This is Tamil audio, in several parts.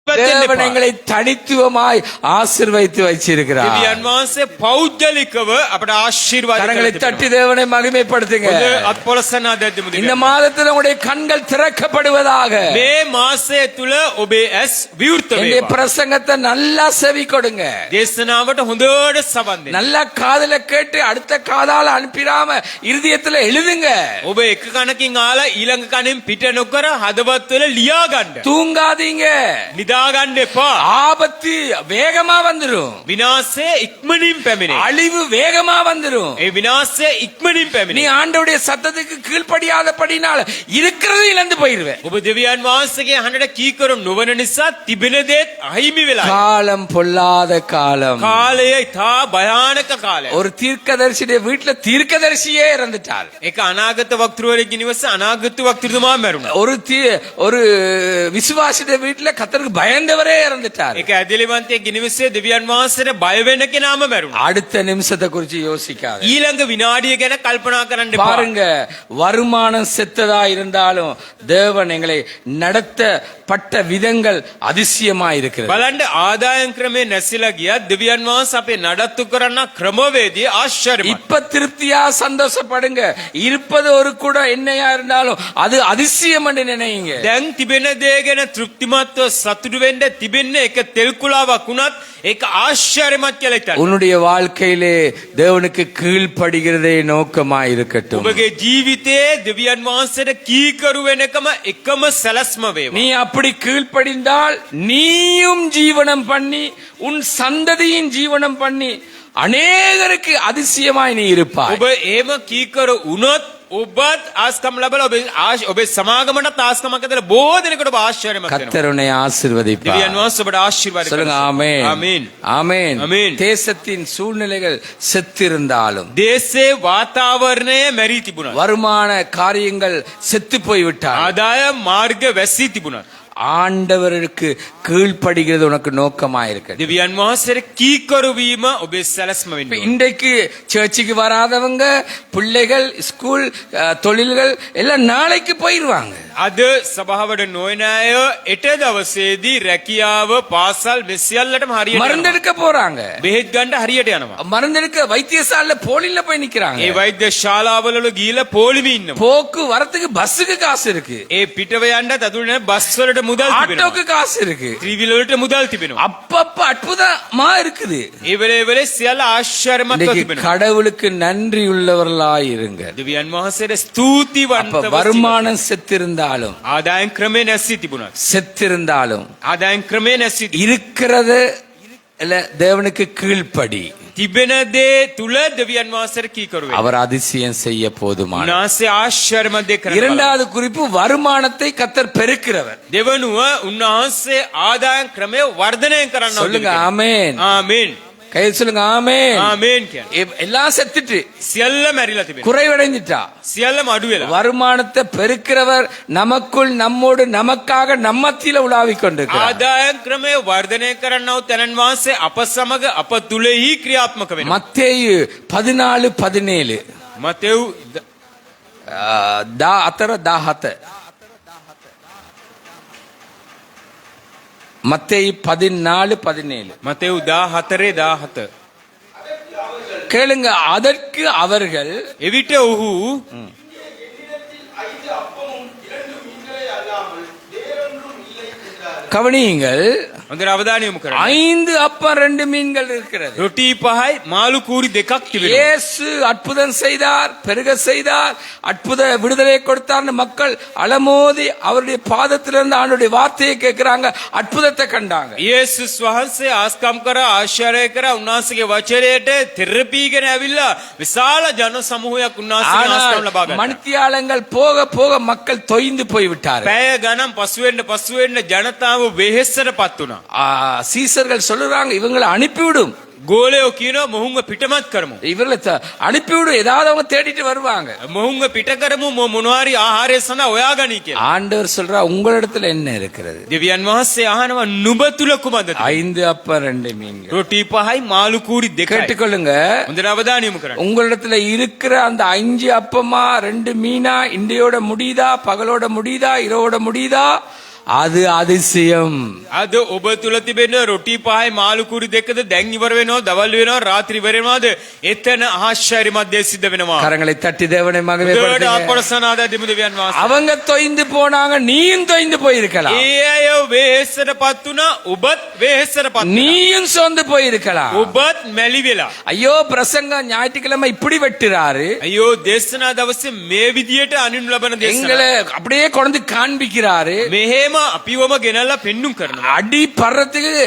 தேவன் எங்களை தனித்துவமாய் ஆசீர்வதித்து வைச்சிருக்கிறார். දෙවියන් වහන්සේ පෞද්ගලිකව අපට ආශිර්වාද கரங்களை தட்டி தேவனை மகிமைப்படுத்துங்க. අත්පොලසනා දෙද්දෙමු. இந்த மாதத்தில் உங்களுடைய கண்கள் திறக்கப்படுவதாக. මේ මාසය තුල ඔබේ ඇස් විවෘත இந்த වේවා. பிரசங்கத்தை நல்லா செவி கொடுங்க. දේශනාවට හොඳට සවන් දෙන්න. நல்லா காதுல கேட்டு அடுத்த காதால அனுப்பிடாம இருதயத்துல எழுதுங்க. ඔබ එක කනකින් ආලා ඊළඟ කනෙන් පිට නොකර හදවත් වල ලියා ගන්න. தூங்காதீங்க. නිදා ගන්න එපා. ஆபத்து வேகமா வந்துரும். විනාශය ඉක්මනින් පැමිණේ. அழிவு வேகமா வந்துரும். ඒ විනාශය ඉක්මනින් நீ පැමිණේ. ஆண்டவருடைய சத்தத்துக்கு கீழ்ப்படியாதபடினால இருக்கிறது இழந்து போயிருவே. ඔබ දෙවියන් වහන්සේගේ අහන්නට කීකරු නොවන නිසා තිබෙන දේත් අහිමි වෙලා. காலம் பொல்லாத காலம். කාලය ඉතා භයානක කාලයක්. ஒரு தீர்க்கதரிசியுடைய வீட்டுல தீர்க்கதரிசியே இறந்துட்டார். ඒක අනාගත වක්තෘවරයෙක්ගේ නිවස අනාගත වක්තෘතුමා මැරුණා. ஒரு விசுவாசியுடைய வீட்டுல கர்த்தருக்கு பயந்தவரே இறந்துட்டார். ඒක ඇදලිවන්තයෙක්ගේ නිවසේ දෙවියන් වහන්සේට බය වෙන කෙනාම මැරුණා. அடுத்த நிமிஷத்தை குறித்து யோசிக்காத. ඊළඟ විනාඩිය ගැන කල්පනා කරන්න එපා. பாருங்க, வருமானம் செத்ததா இருந்தாலும் தேவன் எங்களை நடத்தப்பட்ட விதங்கள் அதிசயமா இருக்கிறது. බලන්න ආදායම් ක්‍රමේ නැසිලා ගියත් දෙවියන් වහන්සේ අපේ නඩත්තු කරන ක්‍රමවේදී ආශ්චර්යමත්. இப்ப திருப்தியா சந்தோஷப்படுங்க. இருப்பது ஒரு கூட என்னையா இருந்தாலும் அது அதிசயம் என்று நினைங்க. දැන් තිබෙන දේ ගැන තෘප්තිමත්ව සතුටු වෙන්න තිබෙන්නේ එක තෙල් කුලාවක් වුණත් ඒක ආශ්චර්යමත් කියලා හිතන්න. உன்னுடைய வாழ்க்கையிலே தேவனுக்கு கீழ்ப்படுகிறதே நோக்கமா இருக்கட்டும். ඔබගේ ජීවිතයේ දෙවියන් වහන්සේට කීකරු වෙනකම එකම සැලැස්ම වේවා. நீ அப்படி கீழ்ப்படிந்தால் நீயும் ஜீவனம் பண்ணி உன் சந்ததியின் ஜீவனம் பண்ணி அநேகருக்கு அதிசயமாய் நீ இருப்பாய். ඔබ එහෙම කීකරු වුණොත් ඔබත් ආස්කම් ලැබලා ඔබේ සමාගමට ආස්කමක් ඇදලා බොහෝ දෙනෙකුට ඔබ ආශ්චර්යමත් වෙනවා. கர்த்தர் உன்னை ஆசீர்வதிப்பார். දෙවියන් වහන්සේ ඔබට ආශිර්වාද சொல்லுங்க කරනවා. ஆமென். ஆமென். ஆமென். ஆமென். தேசத்தின் சூழ்நிலைகள் செத்திருந்தாலும் දේශේ වාතාවරණය මැරී තිබුණා. வருமான காரியங்கள் செத்து போய்விட்டார். ආදාය මාර්ග වැසී තිබුණා. ஆண்டவருக்கு கீழ்ப்படுகிறது உனக்கு நோக்கமா இருக்கு. දෙවියන් වහන්සේට කීකරු වීම ඔබේ සැලැස්ම වෙන්න ඕනේ. இன்றைக்கு சர்ச்சுக்கு வராதவங்க பிள்ளைகள் ஸ்கூல் தொழில்கள் எல்லாம் நாளைக்கு போயிருவாங்க. අද සභාවට නොයන අය එට දවසේදී රැකියාව පාසල් මෙසියල්ලටම හරියට மருந்தெடுக்க போறாங்க. බෙහෙත් ගන්න හරියට යනවා. மருந்தெடுக்க வைத்தியசாலையில போலில போய் நிக்கிறாங்க. ඒ වෛද්‍ය ශාලාවල ගිහිල්ලා පොලිමේ ඉන්නවා. போக்கு வரத்துக்கு பஸ்ஸுக்கு காசு இருக்கு. ඒ පිටව යන්න තතුනේ බස් වලට මුදල් තිබෙනවා. ஆட்டோக்கு காசு இருக்கு. ත්‍රිවිල් වලට මුදල් තිබෙනවා. அப்பப்ப அற்புதமா இருக்குது. ඒ වෙලේ සියල්ල ආශ්චර්යමත්ව இன்னைக்கு තිබෙනවා. கடவுளுக்கு நன்றி உள்ளவர்களாய் இருங்க. දෙවියන් වහන්සේට ස්තුතිවන්තව வருமானம் செத்திருந்தாலும் ආදායම් ක්‍රමේ නැසී තිබුණා. செத்திருந்தாலும் ආදායම් ක්‍රමේ නැසී இருக்கிறது தேவனுக்கு கீழ்ப்படி. තිබෙන දේ තුල දෙවියන් වහන්සේට කීකරු වෙන්න. அவர் அதிசயம் செய்ய போதுமானவர். උන්වහන්සේ ආශ්චර්යමත් දේ කරනවා. இரண்டாவது குறிப்பு, வருமானத்தை கர்த்தர் பெருக்கிறவர். දෙවනුව උන්වහන්සේ ආදායම් ක්‍රමය වර්ධනය කරනවා. சொல்லுங்க ஆமென். ආමේන්. கை சொல்லுங்க ஆமென். ආමේන් කියන්නේ. எல்லாம் செத்துட்டு සියල්ල මැරිලා තිබෙනවා. குறைவடைஞ்சிட்டா. සියල්ලම අඩු වෙලා. வருமானத்தை பெருக்கிறவர் நமக்குள் நம்மோடு நமக்காக நம்மத்தில உலாவிக் கொண்டிருக்கிறார். ආදායම් ක්‍රමය වර්ධනය කරනව තැනන් වහන්සේ අප සමග අප තුලෙහි ක්‍රියාත්මක වෙනවා. மத்தேயு 14:17 මතෙව් 17 மத்தேயு 14:17 මතෙව් 14:17 கேளுங்க. அதற்கு அவர்கள் එවිට ඔහු கவனியுங்கள், හොඳට අවධානය යොමු කරන්න. 5 அப்பம் 2 மீன்கள் இருக்கிறது. රොටි පහයි මාළු කූරි දෙකක් තිබෙනවා. இயேசு அற்புதம் செய்தார், பெருக செய்தார், அற்புத விடுதலை கொடுத்தார்னு மக்கள் அலமோதி அவருடைய பாதத்திலிருந்து ஆண்டவருடைய வார்த்தையை கேட்கிறாங்க, அற்புதத்தை கண்டாங்க. යේසුස් වහන්සේ ආස්කම් කරා ආශ්චර්ය කරා උන්වහන්සේගේ වචනයට තෙරපීගෙන ඇවිල්ලා විශාල ජන සමූහයක් උන්වහන්සේගේ ආස්කම් ලබා ගත්තා. மணித்தியாலங்கள் போக போக மக்கள் தொய்ந்து போய்விட்டார்கள். පැය ගණන් පසුවෙන්න ජනතාව වෙහෙස්සටපත් වුණා. சீசர்கள் சொல்லுறாங்க, இவங்களை அனுப்பிவிடும். ගෝලයෝ කියනවා මොහුන්ව පිටමත් කරමු. இவர்களை அனுப்பிவிடும், ஏதாவது அவங்க தேடிட்டு வருவாங்க. මොහුන්ව පිට කරමු මොනවාරි ආහාරය සඳහා හොයාගනි කියලා. ஆண்டவர் சொல்றா, உங்களிடத்துல என்ன இருக்கிறது? දෙවියන් වහන්සේ අහනවා නුඹ තුල කුමක්ද? 5 அப்பம் 2 மீன்கள். රොටි පහයි මාළු කූරි දෙකයි. கேட்டுக்கொள்ளுங்க, හොඳට අවධානය යොමු කරන්න. உங்களிடத்துல இருக்கிற அந்த 5 அப்பமா 2 மீனா இன்றையோட முடியுதா, பகலோட முடியுதா, இரவோட முடியுதா, அது அதிசயம். අද ඔබ තුල තිබෙන රොටි පහයි මාළු කුරි දෙකද දැන් ඉවර වෙනවා, දවල් වෙනවා, රාත්‍රී ඉවර වෙනවාද? එතන ආශ්චර්යමත් දේ සිද්ධ වෙනවා. கரங்களை தட்டி தேவனை දෙවියන් மகிமைப்படுத்துங்க. අපරසනාද දෙවියන් වහන්සේ. அவங்க தொய்ந்து போனாங்க, நீயும் தொய்ந்து போயிருக்கலாம். ඒ අය වෙහෙසටපත් වුණා, ඔබත් වෙහෙසටපත් වුණා. நீயும் சோர்ந்து போயிருக்கலாம். ඔබත් මැලි වෙලා. ஐயோ பிரசங்கம் ஞாயிற்றுக்கிழமை இப்படி வெட்டுறாரு, අයියෝ දේශනා දවසේ මේ විදියට අනිනු ලබන දේශනා. எங்களை அப்படியே கொண்டு காண்பிக்கிறாரு. මෙහෙම අපිවම ගෙනල්ලා පෙන්눔 කරනවා. அடி படுறதுக்கு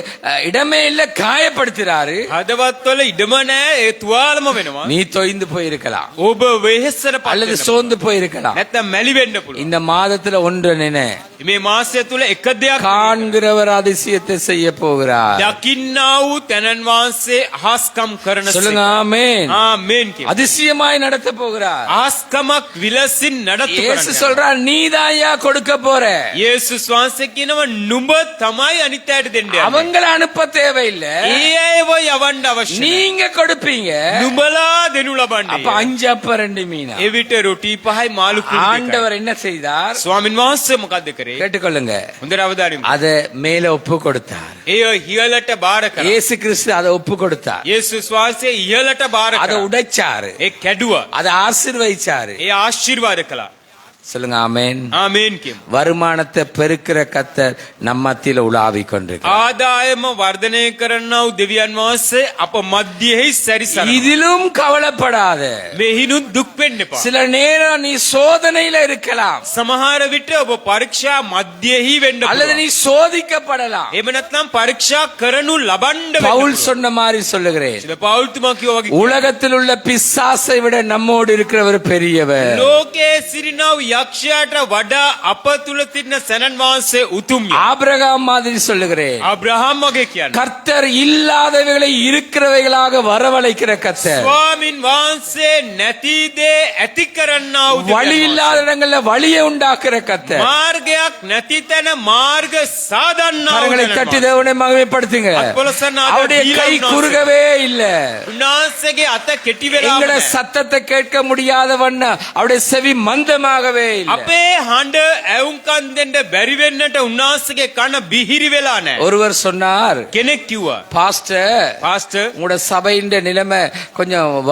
இடமே இல்ல, காயப்படுத்துறாரு. හදවත්වල ඉඩම නැහැ, ඒ තුවාලම වෙනවා. நீ தொய்ந்து போயிருக்கலாம் ඔබ වෙහෙසටපත් அல்லது වෙනවා. சோர்ந்து போயிருக்கலாம். නැත්තම් මැලි වෙන්න පුළුවන්. இந்த மாதத்துல ஒன்று நினை, මේ මාසය තුල එක දෙයක් காண்கிறவர் அதிசயத்தை செய்ய போகிறார். දකින්නා වූ තැනන් වහන්සේ අහස්කම් කරන சொல்லுங்க ஆமென். ආමේන් කියමු. அதிசயமாய் நடத்த போகிறார். අහස්කමක් විලසින් නඩත්තු இயேசு කරන්න. சொல்றார், நீதாயா கொடுக்க போற. යේසුස් වහන්සේ කියනවා නුඹ තමයි අනිත් අයට දෙන්න යන්නේ. அவங்கள அனுப்ப தேவையில்லை, ඒ අයව යවන්න අවශ්‍ය නැහැ. நீங்க கொடுப்பீங்க. නුඹලා දෙනු ලබන්නේ. அப்ப 5 அப்ப 2 மீனா. එවිට රොටි පහයි මාළු කුඩු දෙකයි. ஆண்டவர் என்ன செய்தார்? ස්වාමින් වහන්සේ මොකද්ද කරේ? கேட்டுக்கொள்ளுங்க. හොඳට අවධානය. அத மேல ஒப்பு கொடுத்தார். ඒ ඉහළට බාර කරා. இயேசு கிறிஸ்து அதை ஒப்பு கொடுத்தார். යේසුස් වහන්සේ ඉහළට බාර அதை කරා. உடைச்சாரு, ඒ කැඩුවා. அதை ஆசீர்வதிச்சாரு. ඒ ආශිර්වාද කළා. சொல்லுங்க ஆமென். ආමේන් කියමු. வருமானத்தை பெருக்கிற கர்த்தர் நம்ம மத்தியில உலாவிக் கொண்டிருக்கிறார். ආදායම වර්ධනය කරන්නා වූ දෙවියන් වහන්සේ අප මැදියෙහි සැරිසරනවා. இதிலும் கவலைப்படாத. මෙහිනුත් දුක් වෙන්න එපා. சில நேரம் நீ சோதனையில இருக்கலாம், සමහර විට ඔබ පරීක්ෂා මැදියෙහි වෙන්න அல்லது පුළුවන්. நீ சோதிக்கப்படலாம். එහෙම නැත්නම් පරීක්ෂා කරනු ලබන්න වෙන්න பவுல் පුළුවන්. சொன்ன மாதிரி சொல்லுகிறேன், පෞල්තුමා කිව්වා වගේ உலகத்தில் உள்ள பிசாசை விட நம்மோடு இருக்கிறவர் பெரியவர். ලෝකයේ සිටිනා වූ යක්ෂයාට වඩා අප තුල තින්න සැනන් වහන්සේ උතුම්ය. ஆபிரகாம் மாதிரி சொல்லுகிறேன், අබ්‍රහම් වගේ කියන්නේ. கர்த்தர் இல்லாதவைகளை இருக்கிறவைகளாக வரவழைக்கிற கர்த்தர். ස්වාමින් වහන්සේ නැති දේ ඇති කරන්නා වූ දෙවියන් வழி වහන්සේ. இல்லாத இடங்கள்ல வழியை உண்டாக்குற கர்த்தர். මාර්ගයක් නැති තැන මාර්ග சாதන්නා වූ கரங்களை දෙවියන් தட்டி වහන්සේ. தேவனை மகிமைப்படுத்துங்க. අත්පොලසනාද அவருடைய දීලා கை උන්වහන්සේ. குறுகவே இல்ல. උන්වහන්සේගේ අත කෙටි වෙලා எங்கட නැහැ. சத்தத்தை கேட்க முடியாதவண்ண அவருடைய செவி மந்தமாகவே இல்ல. අපේ හඬ ඇවුම්කන් දෙන්න බැරි වෙන්නට උන්වහන්සේගේ කන බිහිරි වෙලා නැහැ. ஒருவர் சொன்னார், කෙනෙක් කිව්වා, பாஸ்டர் පාස්ටර් உங்களோட சபையின் நிலைமை கொஞ்சம்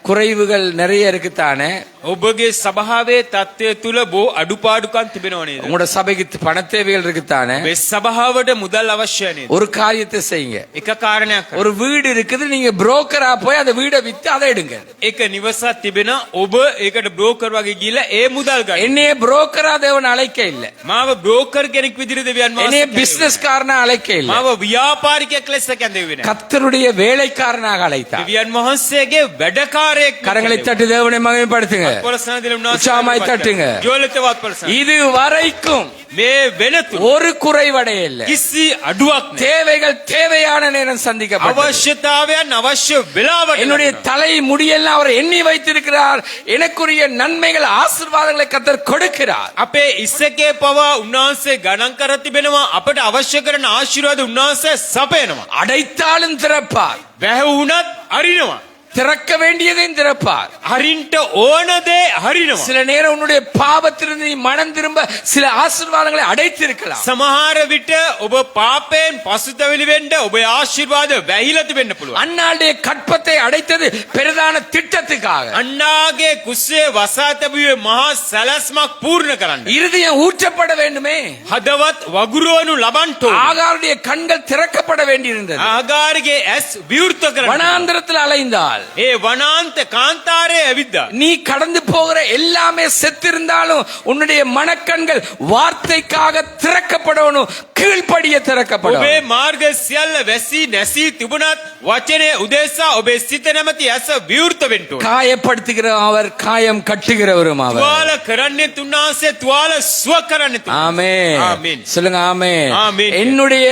குறைவுகள் நிறைய இருக்குத்தானே, ඔබගේ සභාවේ තත්ත්වය තුල බොහෝ අඩුපාඩුකම් තිබෙනව නේද? உங்களோட சபைக்கு பண தேவைகள் இருக்குத்தானே, මේ සභාවට මුදල් අවශ්‍ය නේද? ஒரு காரியத்தை செய்யுங்க. එක කාරණයක් කරන්න. ஒரு வீடு இருக்குது, நீங்க புரோக்கரா போய் அந்த வீடை வித்து அதை எடுங்க. එක නිවසක් තිබෙන ඔබ ඒකට බ්‍රෝකර් වගේ ගිහලා ඒ මුදල් ගන්න. என்னைய புரோக்கரா தேவன் அழைக்க இல்ல, මාව බ්‍රෝකර් කෙනෙක් විදිහට දෙවියන් என்னைய වහන්සේ பிசினஸ் காரனா அழைக்க இல்ல, මාව ව්‍යාපාරිකයෙක් ලෙස කැඳෙන්නේ නැහැ. கர்த்தருடைய வேலைக்காரனாக அழைத்தார். දෙවියන් වහන්සේගේ වැඩකාරයෙක්. கரங்களை தட்டி தேவனை மகிமைப்படுத்துங்க. පොලසන දින උන්වහන්සේ உற்சாகமாய் தட்டுங்க. ජෝලිතවත් පොලසන. இது வரைக்கும் මේ වෙනතුරු ஒரு குறைவடைய இல்ல. කිසි අඩුවක් නැහැ. தேவைகள் தேவையான நேரம் சந்திக்கப்பட்டது. අවශ්‍යතාවයන් අවශ්‍ය වෙලාවට என்னுடைய தலை முடியெல்லாம் அவர் எண்ணி வைத்திருக்கிறார். எனக்குரிய நன்மைகள் ஆசீர்வாதங்களை கர்த்தர் கொடுக்கிறார். අපේ ඉස්සකේ පවා උන්වහන්සේ ගණන් කර තිබෙනවා. අපට අවශ්‍ය කරන ආශිර්වාද උන්වහන්සේ සපයනවා. அடைத்தாலும் திறப்பார், වැහුණත් අරිනවා. திறக்க வேண்டியதையும் திறப்பார். හරින්ට ඕන දේ හරිනවා. சில நேரம் உன்னுடைய பாவத்திலிருந்து நீ மனம் திரும்ப சில ஆசீர்வாதங்களை அடைத்திருக்கலாம். සමහර විට ඔබ පාපයෙන් පසුතැවිලි වෙන්න ඔබේ ආශිර්වාද වැහිලා තිබෙන්න පුළුවන්. அன்னாளுடைய கற்பத்தை அடைத்தது பெரிதான திட்டத்துக்காக. අන්නාගේ කුස්සේ වසා තැබුවේ මහා සැලැස්මක් පූර්ණ කරන්න. இருதயம் ஊற்றப்பட வேண்டுமே. හදවත් වගුරුවනු ලබන්ට ඕන. ஆகாருடைய கண்கள் திறக்கப்பட வேண்டியிருந்தது. ආගාරගේ ඇස් විවෘත කරන්න. வனாந்திரத்தில் அலைந்தால், ඒ වනාන්ත කාන්තාරයේ ඇවිද්දා. நீ கடந்து போகிற எல்லாமே செத்திருந்தாலும் உன்னுடைய மனக்கண்கள் வார்த்தைக்காக திறக்கப்படணும், கீழ்ப்படிய ඔබේ திறக்கப்படும். මාර්ග සියල්ල වැසී නැසී තිබුණත් වචනේ උදෙසා ඔබේ සිත නැමැති ඇස විවෘත වෙන්න ඕන. காயப்படுத்துகிற அவர் காயம் கட்டுகிறவரும் அவர். තුවාල කරන්නේ තුන්නාසේ තුවාල සුව කරන්නේ තුන්. ஆமென். ஆமென். சொல்லுங்க ஆமென். ஆமென். என்னுடைய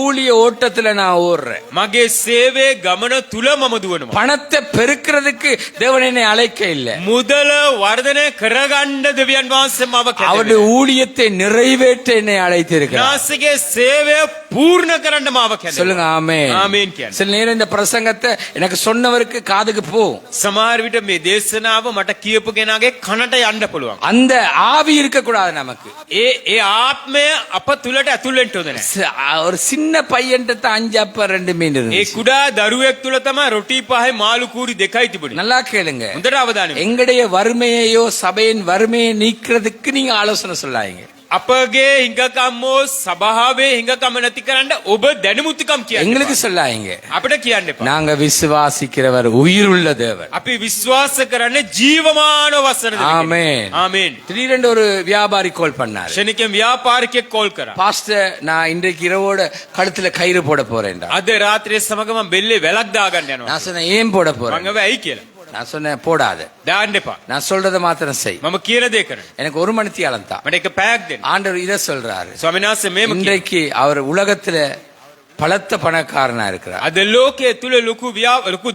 ஊழிய ஓட்டத்துல நான் ஓடுறேன். මගේ සේවයේ ගමන තුල මම දුවනවා. பணத்தை பெருக்கிறதுக்கு தேவன் என்னை அழைக்க இல்ல, මුදල වර්ධනය කරගන්න දෙවියන් වහන්සේ මව அவருடைய කැඳෙනවා. ஊழியத்தை நிறைவேற்ற என்னை அழைத்திருக்கிறார். නාසගේ සේවය පූර්ණ කරන්න මාව කැඳෙනවා. சொல்லுங்க ஆமென். ஆமென் කියන්න. சில நேரம் இந்த பிரசங்கத்தை எனக்கு சொன்னவருக்கு காதுக்கு போகும். සමහර විට මේ දේශනාව මට කියපු කෙනාගේ කනට යන්න පුළුවන්. அந்த ஆவி இருக்க கூடாது நமக்கு. ඒ ආත්මය අප තුලට ඇතුල් වෙන්න ඕනේ නැහැ. ஒரு சின்ன பையன்ட்ட தான் 5 அப்ப 2 மீன் ඒ இருந்துச்சு. කුඩා දරුවෙක් තුල තමයි රොටි පහේ මාළු කූරි දෙකයි තිබුණේ. நல்லா கேளுங்க. හොඳට අවධානය යොමු. எங்களுடைய வறுமையையோ சபையின் வறுமையை நீக்கிறதுக்கு நீங்க ஆலோசனை சொல்லாதீங்க. අපගේ හිඟකම්මෝ සභාවේ හිඟකම නැති කරන්න ඔබ දැනුමුතුකම් කියන්න. எங்களுக்கு சொல்லாதீங்க. අපිට කියන්න එපා. நாங்க விசுவாசிக்கிறவர் உயிருள்ள தேவன். අපි විශ්වාස කරන්නේ ජීවමාන වසන දෙවියන්. ஆமென். ආමේන්. திடீரென்று ஒரு வியாபாரி கால் பண்ணாரு. ශනිකෙන් ව්‍යාපාරිකයෙක් කෝල් කරා. பாஸ்டர் நான் இன்றைக்கு இரவோட கழுத்துல கயிறு போட போறேன்டா. අද රාත්‍රියේ සමග මම බෙල්ලේ වැලක් දාගන්න යනවා. நான் சொன்னேன் ஏன் போட போறேன்? මම ඇයි කියලා. நான் சொன்னேன் போடாத. දාන්න එපා. நான் சொல்றதை மாத்திரம் செய். මම කියන දේ කරන්න. எனக்கு 1 மணித்தியாலம் தான். මට එක පැයක් දෙන්න. ஆண்டவர் இதை சொல்றாரு. ස්වාමීන් වහන්සේ මේම කියනවා. இன்றைக்கு அவர் உலகத்துல பலத்த பணக்காரனா இருக்கிறார். අද ලෝකයේ තුල ලොකු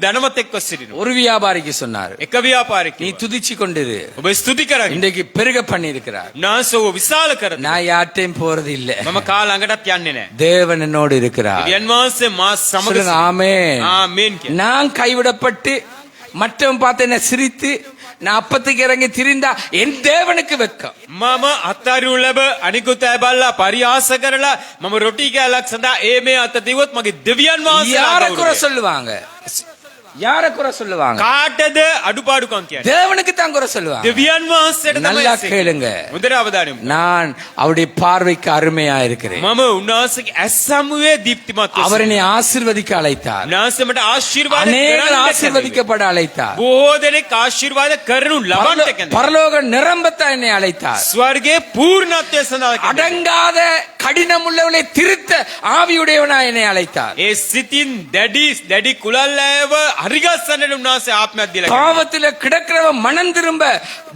ධනවතෙක්ව සිටිනවා. ஒரு வியாபாரிக்கு சொன்னாரு, එක ව්‍යාපාරිකයෙක්. நீ துதிச்சு கொண்டிரு. ඔබ ස්තුති කරන්න. இன்றைக்கு பெருக பண்ணி இருக்கிறார். නාසෝ විශාල කරන. நான் யார்ட்டையும் போறது இல்ல. මම කා ළඟටත් යන්නේ නැහැ. தேவன் என்னோடு இருக்கிறார். දෙවියන් වහන්සේ මා සමග சொல்லுங்க ஆமென். ආමේන් කියලා. நான் கைவிடப்பட்டு மற்றவன் பார்த்து என்ன சிரித்து நான் அப்பத்துக்கு இறங்கி திரிந்தா என் தேவனுக்கு வெட்கம். මම අත්අරිනු ලැබ අනිකුත් අය බල්ලා පරිහාස කරලා මම රොටි කෑල්ලක් සඳහා මේ අත දිවුවොත් මගේ දෙවියන් වහන්සේ யார குறை சொல்லுவாங்க? யார குறை சொல்லுவாங்க? කාටද අඩුපාඩුකම් කියන්නේ? தேவனுக்கு தான் குறை சொல்லுவாங்க. දෙවියන් වහන්සේට තමයි நல்லா ඇසෙන්නේ. கேளுங்க. හොඳට අවධානය යොමු. நான் அவருடைய பார்வைக்கு அருமையா இருக்கிறேன். මම උන්වහන්සේගේ ඇස් සමුවේ දීප්තිමත් அவர் என்னை ஆசீர்வதிக்க அழைத்தார். උන්වහන්සේ මට ආශිර්වාද அநேகர் කරන්න ஆசீர்வதிக்கப்பட அழைத்தார். බොහෝ දෙනෙක් ආශිර්වාද කරනු ලබන්නට කැඳ. பரலோக நிரம்பத்தான் என்னை அழைத்தார். ස්වර්ගයේ පූර්ණත්වය සඳහා කැඳ. அடங்காத கடினம் உள்ளவளை திருத்த ஆவியுடையவனா என்னை அழைத்தார். ඒ සිතින් දැඩි කුලල්ලෑව හරිගස්සන්නට උන්වහන්සේ ආත්මයක් දීලා. பாவத்தில கிடக்கிறவன் மனம் திரும்ப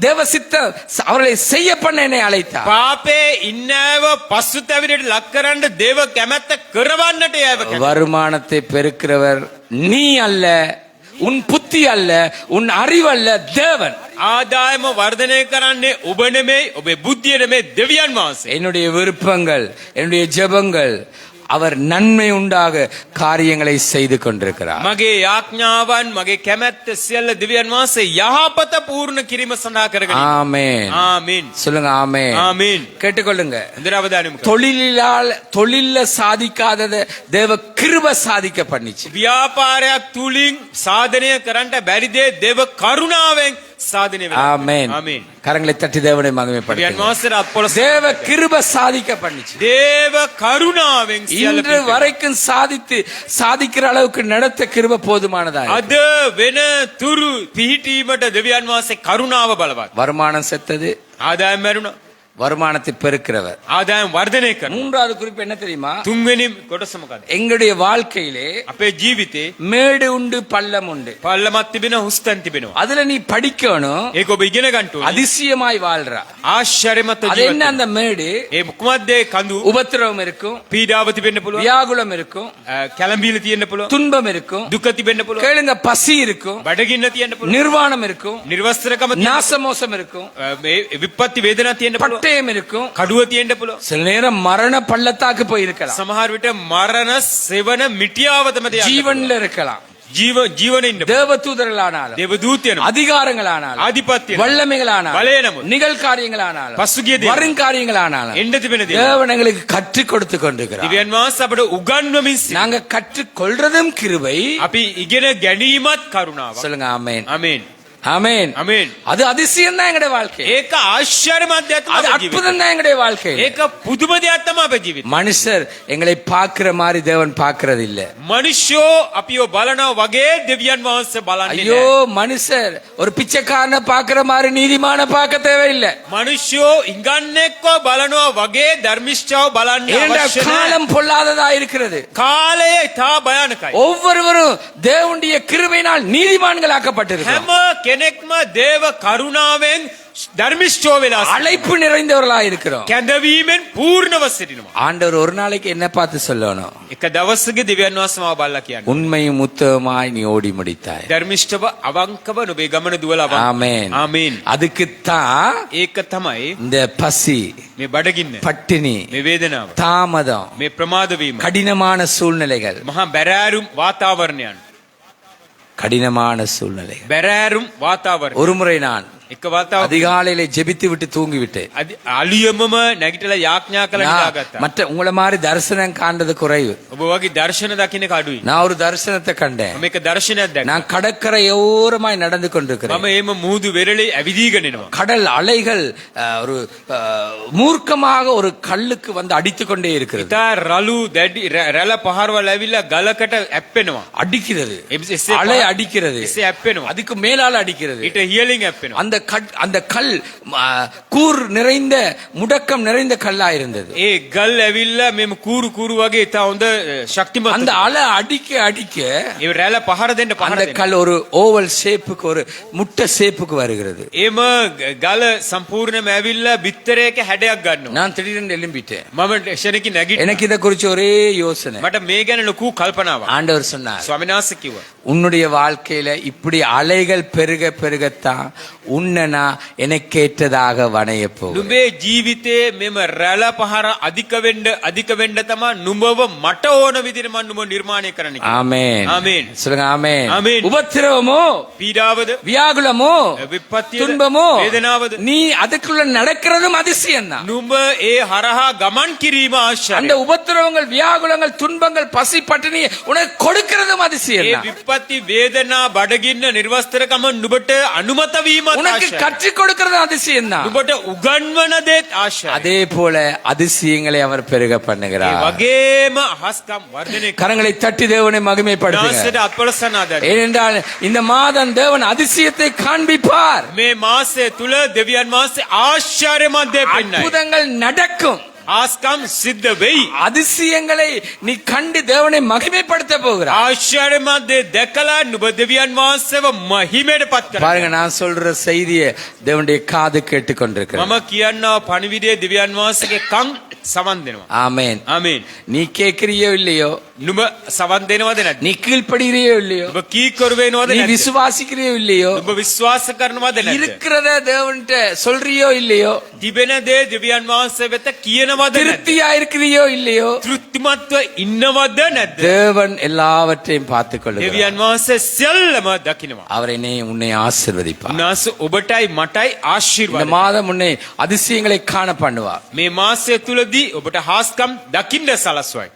தேவ சித்தம் அவர்களை செய்ய பண்ண என்னை அழைத்தார். පාපේ ඉන්නව පසුතැවිලට ලක් කරන්න දේව කැමැත්ත කරවන්නට යෑව කැඳ. வருமானத்தை பெருக்கிறவர் நீ அல்ல, உன் புத்தி அல்ல, உன் அறிவு அல்ல, தேவன். ආදායම වර්ධනය කරන්නේ ඔබ නෙමෙයි, ඔබේ බුද්ධිය නෙමෙයි, දෙවියන් වහන්සේ. என்னுடைய விருப்பங்கள், என்னுடைய ஜெபங்கள் அவர் நன்மை உண்டாக காரியங்களை செய்து கொண்டிருக்கிறார். මගේ යාඥාවන් මගේ කැමැත්ත සියල්ල දෙවියන් වහන්සේ යහපත පූර්ණ කිරීම සඳහා කරගෙන. ஆமென். ආමේන්. சொல்லுங்க ஆமென். ආමේන්. கேட்டுக்கொள்ளுங்க. හොඳට අවධානය යොමු කරන්න. தொழில்ல சாதிக்காதத தேவ கிருபை சாதிக்க பண்ணிச்சு. ව්‍යාපාරයක් තුලින් සාධනය කරන්න බැරි දේ දේව කරුණාවෙන් සාධනය වෙනවා. ஆமென். ආමේන්. கரங்களை தட்டி தேவனை දෙවියන් மகிமைப்படுத்துங்க. වහන්සේට අත්පොළ தேவ கிருபை சாதிக்க பண்ணிச்சு. දේව කරුණාවෙන් සියල්ල இன்று வரைக்கும் சாதிக்கிற அளவுக்கு நடத்த கிருபை போதுமானதா இருக்கு. අද වෙන තුරු පිහිටීමට දෙවියන් වහන්සේ කරුණාව බලවත්. வருமானம் செத்தது, ආදායම් මැරුණා. வருமானத்தை பெருக்கிறவர். ආදායම් වර්ධනය කරනවා. மூன்றாவது குறிப்பு என்ன தெரியுமா? තුන්වෙනි කොටස මොකක්ද? எங்களுடைய வாழ்க்கையிலே අපේ ජීවිතේ மேடு உண்டு பள்ளம் உண்டு. පල්ලමත් තිබෙනවා, හුස්තන් තිබෙනවා. அதுல நீ படிக்கணும். ඒක ඔබ ඉගෙන ගන්න ඕනේ. அதிசயமாய் வாழ்றா. ආශ්චර්යමත් அது என்ன ජීවිතය. அந்த மேடு? ඒ කුමක්ද ඒ කඳු? உபத்திரவம் இருக்கும், පීඩාව තිබෙන්න පුළුවන්. வியாகுலம் இருக்கும், කැළඹිලි තියෙන්න පුළුවන්. துன்பம் இருக்கும், දුක තිබෙන්න පුළුවන්. கேளுங்க பசி இருக்கும், බඩගින්න තියෙන්න පුළුවන්. நிர்வாணம் இருக்கும், නිර්වස්ත්‍රකම තියෙන්න நாசமோசம் இருக்கும், මේ විපත්ති වේදනා තියෙන්න පුළුවන්. பட்டயம் இருக்கும், කඩුව තියෙන්න පුළුවන්. சில நேரம் மரண பள்ளத்தாக்கு போயிருக்கலாம், සමහර විට මරණ සෙවන මිටියාවතම තියන්න ஜீவன்ல இருக்கலாம், ජීවන ඉන්න පුළුවන්. தேவதூதர்களானாலும், දේව දූතයන அதிகாரங்களானாலும், ආධිපත්‍යන வல்லமைகளானாலும், බලය නමුත් நிகழ்காரியங்களானாலும், පසුගිය දේ வருங்காரியங்களானாலும் එන්න තිබෙන දේ தேவன் எங்களுக்கு கற்றுக் கொடுத்து கொண்டிருக்கிறார். දිව්‍යන් වහන්සේ අපට උගන්වමින් සිටිනවා. நாங்க கற்றுக்கொள்றதும் கிருபை. අපි ඉගෙන ගැනීමත් කරුණාවක්. சொல்லுங்க ஆமென். ආමේන්. ஆமென். ආමේන්. அது அதிசயம் தான் எங்களுடைய வாழ்க்கை. ඒක ආශ්චර්යමත් දෙයක් அது තමයි ජීවිතේ. அற்புதம் தான் எங்களுடைய வாழ்க்கை. ඒක පුදුම දෙයක් තමයි අපේ ජීවිතේ. மனுஷர் எங்களை பார்க்கிற மாதிரி தேவன் பார்க்கிறது இல்ல. මිනිස්සෝ අපිව බලනවා වගේ දෙවියන් වහන්සේ බලන්නේ ஐயோ නැහැ. மனுஷர் ஒரு பிச்சைக்காரனை பார்க்கிற மாதிரி நீதிமான பார்க்க தேவையில்லை. මිනිස්සෝ ඉඟන්නෙක්ව බලනවා වගේ ධර්මිෂ්ඨව බලන්න ஏனென்றால் අවශ්‍ය නැහැ. காலம் பொல்லாததா இருக்கிறது. කාලය ඉතා භයානකයි. ஒவ்வொருவரும் தேவனுடைய கிருபையினால் நீதிமான்களாக்கப்பட்டிருக்கிறோம். හැම කෙනෙක්ම දේව කරුණාවෙන් ධර්මිෂ්ඨෝ වෙලා அழைப்பு நிறைந்தவர்களா இருக்கிறோம். කැඳවීමෙන් පූර්ණව සිටිනවා. ஆண்டவர் ஒரு நாளைக்கு என்ன பார்த்து சொல்லணும்? එක දවසක දෙවියන් වහන්සේ මාව බලලා කියන්නේ உண்மையும் உத்தமமாய் நீ ஓடி முடித்தாய். ධර්මිෂ්ඨව අවංකව නුඹේ ගමන දුවලා ஆமென். ආමේන්. அதுக்குத்தான் ඒක තමයි இந்த பசி, මේ බඩගින්න, பட்டினி, මේ වේදනාව, தாமதம், මේ ප්‍රමාද වීම, கடினமான சூழ்நிலைகள், මහා බැරෑරුම් වාතාවරණයන්, கடினமான சூழ்நிலைகள். බැරෑරුම් වාතාවරණ. ஒருமுறை நான் එක වාතාවරණ அதிகாலையில ஜெபித்து விட்டு தூங்கி விட்டேன். අලියමම නැගිටලා යාඥා කළා නිදාගත්තා. மற்ற உங்களை மாதிரி தரிசனம் காண்றது குறைவு. ඔබ වගේ දර්ශන දකින්න එක අඩුයි. நான் ஒரு தரிசனத்தை கண்டேன். මම එක දර්ශනයක් දැක්කා. நான் கடற்கரை ஓரமாய் நடந்து கொண்டிருக்கிறேன். මම එම මුහුදු වෙරළේ ඇවිදීගෙන එනවා. கடல் அலைகள் ஒரு மூர்க்கமாக ஒரு கல்லுக்கு வந்து அடித்துக் கொண்டே இருக்கிறது. ඉතා රළු දැඩි රැළ පහරවල් ඇවිල්ලා ගලකට ඇප්පෙනවා. அடிக்கிறது, එසේ அலை அடிக்கிறது, එසේ ඇප්පෙනවා. அதுக்கு மேலால அடிக்கிறது. ඊට ඉහළින් ඇප්පෙනවා. அந்த கல் கூர் நிறைந்த முடக்கம் நிறைந்த கல்லா இருந்தது. ඒ ගල් ඇවිල්ලා මෙම කූරු කූරු වගේ ඉතා හොඳ ශක්තිමත්. அந்த அலை அடிக்க அடிக்க ඒ රැළ පහර දෙන්න පහර அந்த දෙන්න. கல் ஒரு ஓவல் ஷேப்புக்கு, ஒரு முட்டை ஷேப்புக்கு வருகிறது. එම ගල සම්පූර්ණයෙන්ම ඇවිල්ලා බිත්තරයක හැඩයක් ගන්නවා. நான் திடீரென்று எழும்பிட்டேன். මම ක්ෂණිකින් නැගිටිනවා. எனக்கு இதை குறிச்சு ஒரே யோசனை. මට මේ ගැන ලොකු කල්පනාවක්. ஆண்டவர் சொன்னார், ස්වාමීන් වහන්සේ කිව්වා உன்னுடைய வாழ்க்கையில இப்படி அலைகள் பெருக பெருகத்தான் உன்னை நான் எனக்கேற்றதாக வணைய போகிறேன். නුඹේ ජීවිතේ මෙම රැළ පහර අධික වෙන්න තමයි නුඹව මට ඕන විදිහට මම නුඹ නිර්මාණය කරන්න කියලා. ஆமென். ආමේන්. சொல்லுங்க ஆமென். ஆமென். உபத்திரவமோ, පීඩාවද, வியாகுலமோ, විපත්තියද, துன்பமோ, වේදනාවද, நீ அதுக்குள்ள நடக்கிறதும் அதிசயம் தான். නුඹ ඒ හරහා ගමන් කිරීම அந்த ආශ්චර්යයි. உபத்திரவங்கள், வியாகுலங்கள், துன்பங்கள், பசி பட்டினி உனக்கு கொடுக்கிறதும் அதிசயம் ඒ தான். විපත්ති, වේදනා, බඩගින්න, නිර්වස්තරකම නුඹට අනුමත වීමත් உனக்கு ආශ්චර්යයි. கற்றுக் கொடுக்கிறதும் அதிசயம் தான். නුඹට උගන්වන දේත් ආශ්චර්යයි. அதே போல அதிசயங்களை அவர் பெருக ඒ பண்ணுகிறார். වගේම අහස්කම් වර්ධනය කරන கரங்களை தட்டி தேவனை மகிமைப்படுத்துங்க. නාසයට අත්පොලසනා දැන් ஏனென்றால் இந்த மாதம் தேவன் அதிசயத்தை காண்பிப்பார். මේ මාසය තුල දෙවියන් වහන්සේ ආශ්චර්යමත් දේ පෙන්නයි. அற்புதங்கள் நடக்கும். ආස්කම් සිද්ධ වෙයි. அதிசயங்களை நீ கண்டு தேவனை மகிமைப்படுத்த போகிறார். ආශ්චර්යමත් දේ දැකලා නුඹ දෙවියන් වහන්සේව මහිමයට පත් කරගන්න. பாருங்க, நான் சொல்ற செய்தியை தேவனுடைய காது கேட்டுக்கொண்டிருக்கிறது. මම කියනවා පණිවිඩය දෙවියන් වහන්සේගේ කන් සවන් දෙනවා. ஆமென். ආමේන්. நீ கேட்கிறியோ இல்லையோ, නුඹ සවන් දෙනවද නැද්ද? நீ கீழ்ப்படுகிறியோ இல்லையோ, නුඹ කීකරු වෙනවද நீ නැද්ද? விசுவாசிக்கிறியோ இல்லையோ, නුඹ විශ්වාස කරනවද නැද්ද? இருக்கிறத தேவன்கிட்ட சொல்றியோ இல்லையோ, තිබෙන දේ දෙවියන් වහන්සේ වෙත කියනවද නැද්ද? திருப்தியா இருக்கிறியோ இல்லையோ, තෘප්තිමත්ව ඉන්නවද නැද්ද? தேவன் எல்லாவற்றையும் பார்த்துக் கொள்ளுகிறார். දෙවියන් වහන්සේ සියල්ලම දකිනවා. அவர் உன்னை ஆசீர்வதிப்பார். උන්වහන්සේ ඔබටයි මටයි இந்த ආශිර්වාද. மாதம் உன்னை அதிசயங்களை காண பண்ணுவார். මේ මාසය තුලදී ඔබට හාස්කම් දකින්න සලස්වයි.